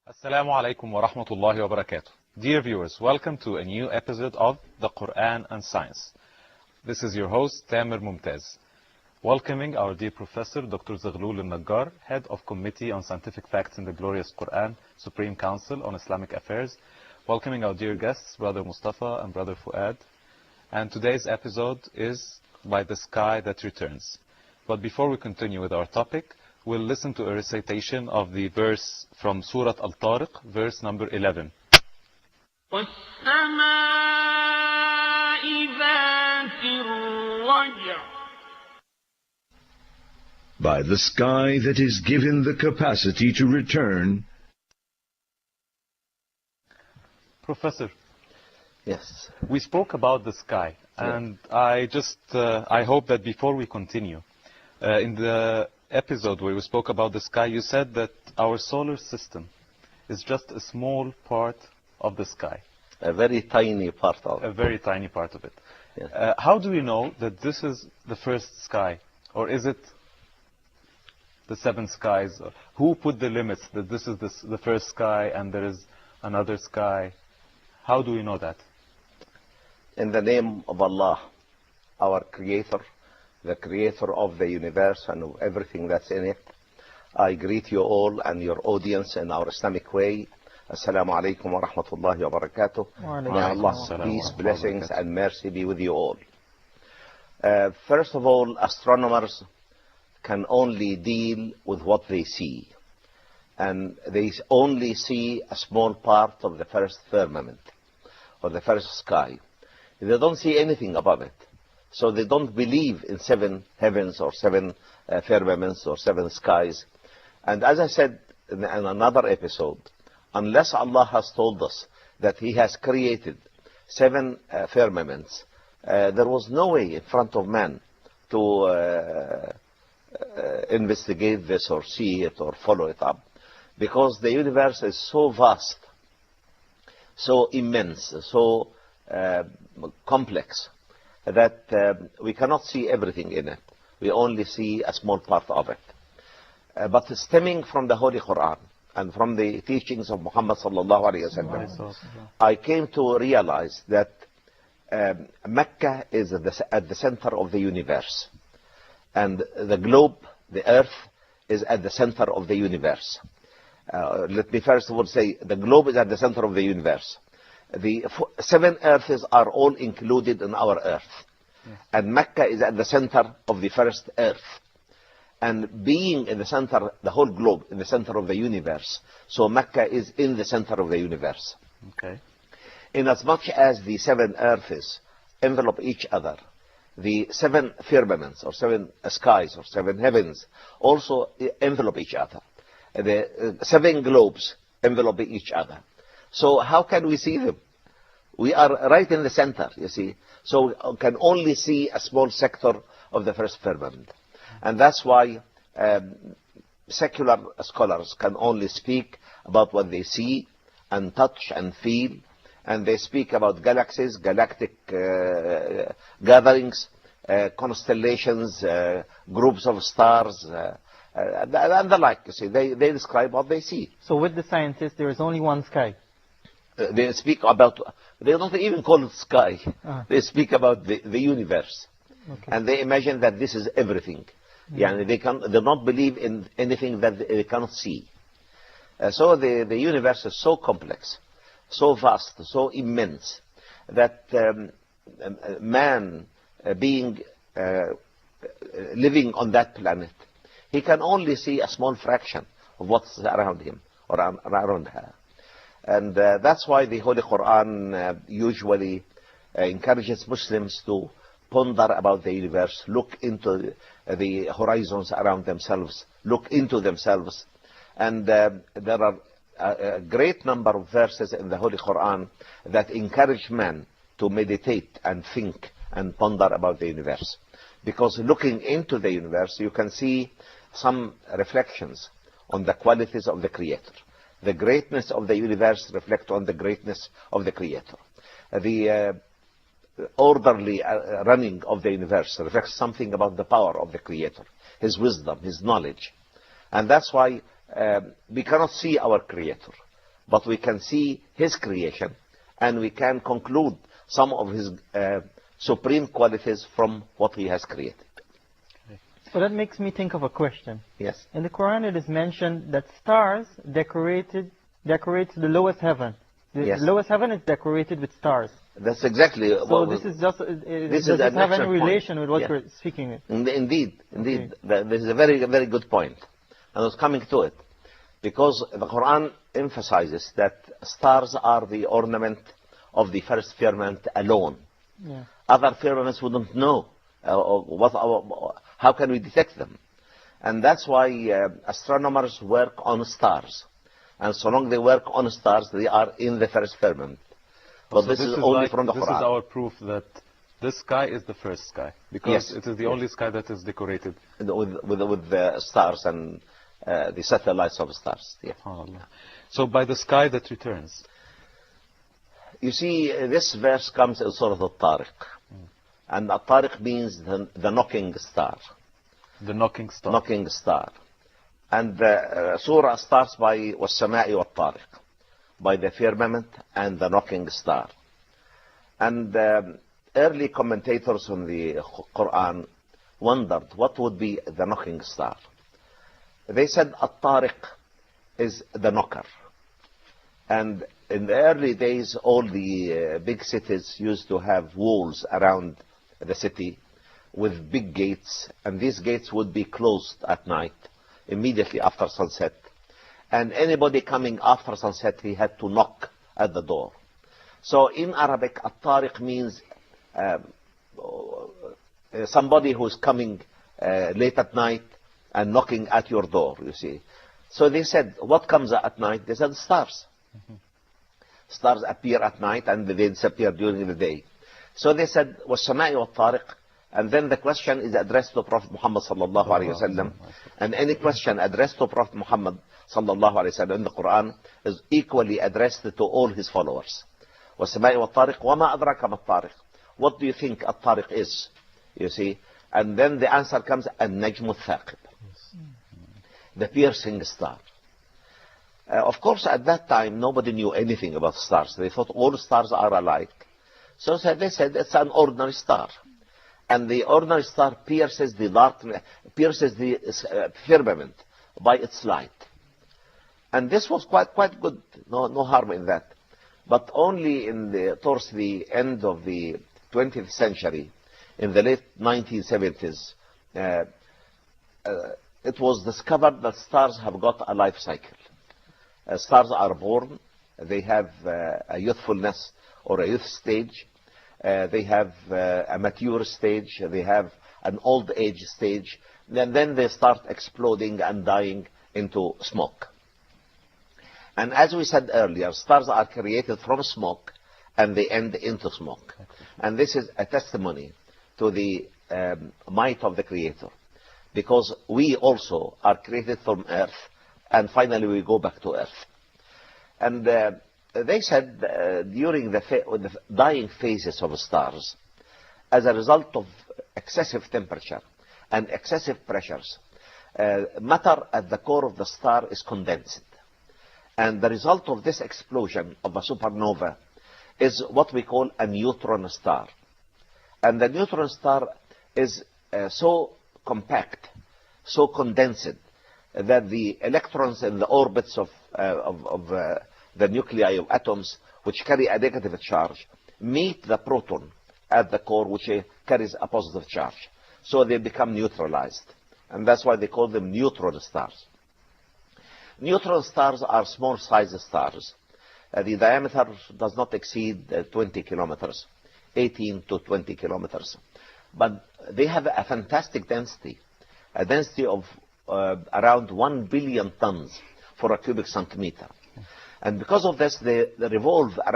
Assalamu alaikum wa rahmatullahi wa barakatuh. Dear viewers, welcome to a new episode of The Quran and Science. This is your host, Tamer Mumtaz. Welcoming our dear Professor, Dr. Zaghloul al-Naggar, Head of Committee on Scientific Facts in the Glorious Quran, Supreme Council on Islamic Affairs. Welcoming our dear guests, Brother Mustafa and Brother Fuad. And today's episode is By the Sky That Returns. But before we continue with our topic, we'll listen to a recitation of the verse from Surah Al-Tariq, verse number 11. By the sky that is given the capacity to return. Professor, Yes. we spoke about the sky, and I hope that before we continue, in the episode where we spoke about the sky, you said that our solar system is just a small part of the sky. A very tiny part of A it. very tiny part of it. Yes. How do we know that this is the first sky? Or is it the seven skies? Who put the limits that this is the first sky and there is another sky? How do we know that? In the name of Allah, our Creator, the Creator of the universe and of everything that's in it, I greet you all and your audience in our Islamic way. Assalamu alaikum wa rahmatullahi wa barakatuh. May Allah's peace, blessings and mercy be with you all. First of all, astronomers can only deal with what they see. And they only see a small part of the first firmament, or the first sky. They don't see anything above it. So they don't believe in seven heavens or seven firmaments or seven skies. And as I said in another episode, unless Allah has told us that He has created seven firmaments, there was no way in front of man to investigate this or see it or follow it up. Because the universe is so vast, so immense, so complex, that we cannot see everything in it. We only see a small part of it. But stemming from the Holy Quran and from the teachings of Muhammad sallallahu alaihi wasallam, I came to realize that Mecca is at the center of the universe, and the globe, the earth, is at the center of the universe. Let me first of all say the globe is at the center of the universe. The seven earths are all included in our earth. And Mecca is at the center of the first earth. And being in the center, the whole globe, in the center of the universe, so Mecca is in the center of the universe. Okay. Inasmuch as the seven earths envelop each other, the seven firmaments, or seven skies, or seven heavens, also envelop each other. The seven globes envelop each other. So how can we see them? We are right in the center, you see. So we can only see a small sector of the first firmament. And that's why secular scholars can only speak about what they see and touch and feel. And they speak about galaxies, galactic gatherings, constellations, groups of stars, and the like. You see, they describe what they see. So with the scientists, there is only one sky. They speak about, they don't even call it sky. They speak about the universe. Okay. And they imagine that this is everything. They do not believe in anything that they cannot see. So the universe is so complex, so vast, so immense, that man being living on that planet, he can only see a small fraction of what's around him or around her. And that's why the Holy Quran usually encourages Muslims to ponder about the universe, look into the horizons around themselves, look into themselves. And there are a great number of verses in the Holy Quran that encourage man to meditate and think and ponder about the universe. Because looking into the universe, you can see some reflections on the qualities of the Creator. The greatness of the universe reflects on the greatness of the Creator. The orderly running of the universe reflects something about the power of the Creator, His wisdom, His knowledge. And that's why we cannot see our Creator. but we can see his creation, and we can conclude some of his supreme qualities from what he has created. So that makes me think of a question. Yes. In the Quran it is mentioned that stars decorate the lowest heaven. The Yes. lowest heaven is decorated with stars. That's exactly So what this is just, does is this an have any excellent point. relation with what Yeah. we're speaking with? Indeed. Okay. This is a very, very good point. And I was coming to it. Because the Quran emphasizes that stars are the ornament of the first firmament alone. Yeah. Other firmaments wouldn't know how can we detect them. And that's why astronomers work on stars. And so long they work on stars, they are in the first firmament. But So this is only like, from the this Quran. is our proof that this sky is the first sky, because Yes. it is the Yes. only sky that is decorated. With the stars and the satellites of stars. Yeah. SubhanAllah. So by the sky that returns. You see, this verse comes in Surah Al-Tariq. And Al-Tariq means the knocking star. The knocking star. Knocking star. And the surah starts by وَالسَّمَاءِ وَالطَّارِقِ, by the firmament and the knocking star. And early commentators on the Quran wondered what would be the knocking star. They said At-Tariq is the knocker. And in the early days, all the big cities used to have walls around the city with big gates, and these gates would be closed at night, immediately after sunset. And anybody coming after sunset, he had to knock at the door. So in Arabic, At-Tariq means somebody who's coming late at night and knocking at your door, you see. So they said, what comes at night? They said stars. Stars appear at night and they disappear during the day. So they said, وَالسَّمَاءِ وَالطَّارِقِ. And then the question is addressed to Prophet Muhammad sallallahu alayhi wa sallam. And any question addressed to Prophet Muhammad sallallahu alayhi wa sallam in the Quran is equally addressed to all his followers. وَالسَّمَاءِ وَالطَّارِقِ وَمَا أَدْرَكَ مَا الطَّارِقِ. What do you think At-Tariq is? You see? And then the answer comes, النجم الثاقب. The piercing star. Of course, at that time, nobody knew anything about stars. They thought all stars are alike. So they said it's an ordinary star. And the ordinary star pierces the firmament by its light. And this was quite good. No harm in that. But only towards the end of the 20th century, in the late 1970s, it was discovered that stars have got a life cycle. Stars are born, they have a youthfulness or a youth stage, they have a mature stage, they have an old age stage, and then they start exploding and dying into smoke. And as we said earlier, stars are created from smoke and they end into smoke. And this is a testimony to the might of the Creator. Because we also are created from earth, and finally we go back to earth. And they said during the dying phases of stars, as a result of excessive temperature and excessive pressures, matter at the core of the star is condensed. And the result of this explosion of a supernova is what we call a neutron star. And the neutron star is so compact, so condensed, that the electrons in the orbits of the nuclei of atoms, which carry a negative charge, meet the proton at the core, which carries a positive charge. So they become neutralized. And that's why they call them neutron stars. Neutron stars are small-sized stars. The diameter does not exceed 20 kilometers, 18 to 20 kilometers. But they have a fantastic density, a density of around 1 billion tons for a cubic centimeter. And because of this, they revolve around